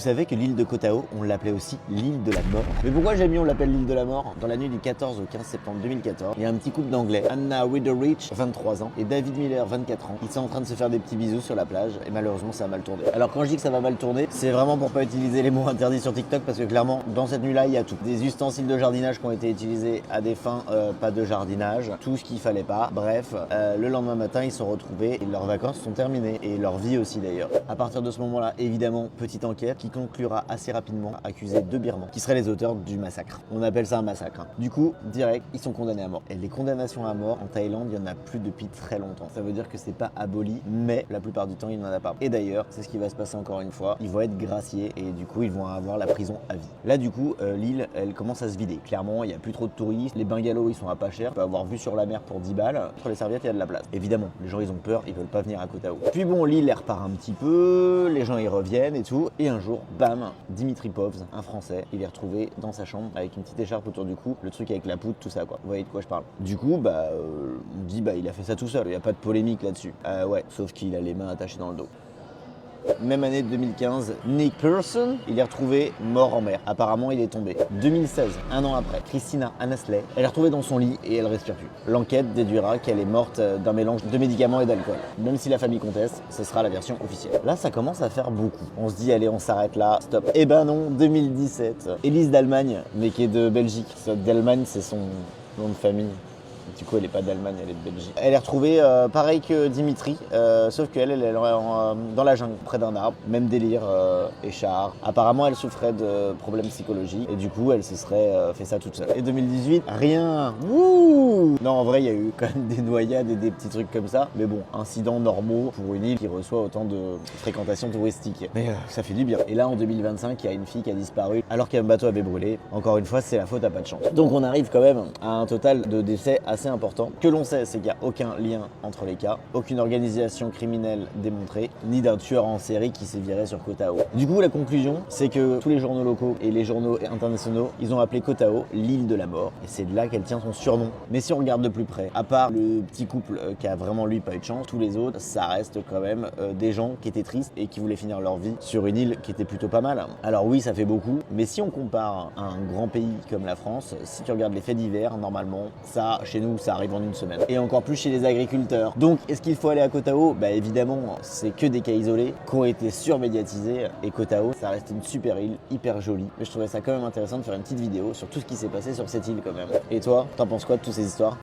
savais que l'île de Koh Tao, on l'appelait aussi l'île de la mort? Mais pourquoi j'ai mis on l'appelle l'île de la mort? Dans la nuit du 14 au 15 septembre 2014, il y a un petit couple d'anglais, Anna Witheridge, 23 ans, et David Miller, 24 ans. Ils sont en train de se faire des petits bisous sur la plage, et malheureusement ça a mal tourné. Alors quand je dis que ça va mal tourner, c'est vraiment pour pas utiliser les mots interdits sur TikTok, parce que clairement, dans cette nuit-là, il y a tout. Des ustensiles de jardinage qui ont été utilisés à des fins pas de jardinage, tout ce qu'il fallait pas. Bref, le lendemain matin, ils se sont retrouvés et leurs vacances sont terminées, et leur vie aussi d'ailleurs. À partir de ce moment-là, évidemment, petite enquête qui conclura assez rapidement, accusés de Birmans, qui seraient les auteurs du massacre. On appelle ça un massacre. Du coup, direct, ils sont condamnés à mort. Et les condamnations à mort en Thaïlande, il y en a plus depuis très longtemps. Ça veut dire que c'est pas aboli, mais la plupart du temps, il n'y en a pas. Et d'ailleurs, c'est ce qui va se passer encore une fois. Ils vont être graciés et du coup, ils vont avoir la prison à vie. Là, du coup, l'île, elle commence à se vider. Clairement, il n'y a plus trop de touristes. Les bungalows, ils sont à pas cher. On peut avoir vue sur la mer pour 10 balles. Sur les serviettes, il y a de la place. Évidemment, les gens, ils ont peur, ils veulent pas venir à Koh Tao. Puis bon, l'île, elle repart un petit peu. Les gens, ils reviennent et tout. Et un jour, bam, Dimitri Povs, un Français, il est retrouvé dans sa chambre avec une petite écharpe autour du cou, le truc avec la poudre, tout ça quoi. Vous voyez de quoi je parle. Du coup, on dit il a fait ça tout seul, il n'y a pas de polémique là-dessus. Ouais, sauf qu'il a les mains attachées dans le dos. Même année de 2015, Nick Pearson, il est retrouvé mort en mer. Apparemment, il est tombé. 2016, un an après, Christina Annesley, elle est retrouvée dans son lit et elle respire plus. L'enquête déduira qu'elle est morte d'un mélange de médicaments et d'alcool. Même si la famille conteste, ce sera la version officielle. Là, ça commence à faire beaucoup. On se dit, allez, on s'arrête là, stop. Eh ben non, 2017. Élise d'Allemagne, mais qui est de Belgique. D'Allemagne, c'est son nom de famille. Du coup, elle n'est pas d'Allemagne, elle est de Belgique. Elle est retrouvée pareil que Dimitri, sauf qu'elle est dans la jungle, près d'un arbre, même délire, écharpe. Apparemment, elle souffrait de problèmes psychologiques et du coup, elle se serait fait ça toute seule. Et 2018, rien. Wouh! Non, en vrai, il y a eu quand même des noyades et des petits trucs comme ça. Mais bon, incidents normaux pour une île qui reçoit autant de fréquentation touristique. Mais ça fait du bien. Et là, en 2025, il y a une fille qui a disparu alors qu'un bateau avait brûlé. Encore une fois, c'est la faute à pas de chance. Donc, on arrive quand même à un total de décès assez important. Ce que l'on sait, c'est qu'il n'y a aucun lien entre les cas, aucune organisation criminelle démontrée, ni d'un tueur en série qui s'est viré sur Koh Tao. Du coup, la conclusion, c'est que tous les journaux locaux et les journaux internationaux, ils ont appelé Koh Tao l'île de la mort. Et c'est de là qu'elle tient son surnom. Mais si on regarde de plus près, à part le petit couple qui a vraiment lui pas eu de chance, tous les autres, ça reste quand même des gens qui étaient tristes et qui voulaient finir leur vie sur une île qui était plutôt pas mal. Alors oui, ça fait beaucoup, mais si on compare à un grand pays comme la France, si tu regardes les faits divers, normalement, ça, chez nous, ça arrive en une semaine. Et encore plus chez les agriculteurs. Donc, est-ce qu'il faut aller à Koh Tao? Évidemment, c'est que des cas isolés qui ont été surmédiatisés. Et Koh Tao, ça reste une super île, hyper jolie. Mais je trouvais ça quand même intéressant de faire une petite vidéo sur tout ce qui s'est passé sur cette île quand même. Et toi, t'en penses quoi de toutes ces histoires?